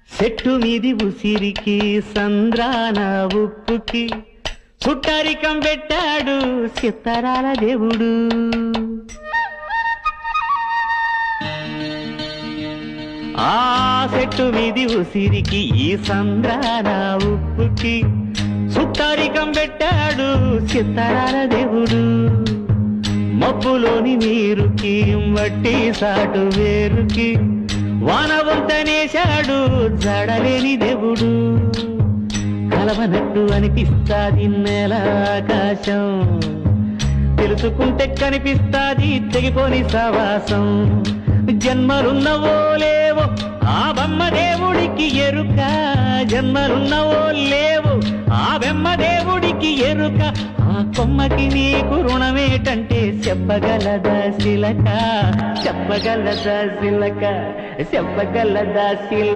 చెట్టు మీది ఉసిరికి సంద్రాన ఉప్పుకి చుట్టరికం పెట్టాడు చిత్తరాల దేవుడు. ఆ చెట్టు మీది ఉసిరికి ఈ సంద్రాన ఉప్పుకి చుట్టరికం పెట్టాడు చిత్తరాల దేవుడు. మబ్బులోని నీరుకి వట్టి సాటు వేరుకి వానవంతనేశాడు జడలేని దేవుడు. కలవనట్టు అనిపిస్తాది నేల ఆకాశం, తెలుసుకుంటే కనిపిస్తాది తెగిపోని సవాసం. జన్మలున్నవో లేవో ఆ బొమ్మ దేవుడికి ఎరుక, జన్మలున్నవో లేవో ఆ బొమ్మ దేవుడికి ఎరుక. ఆ కొమ్మకి నీకు రుణమేటంటే చెప్పగలదా శిలక, చెప్పగలదా శిలక, చెప్పగలదా శిల.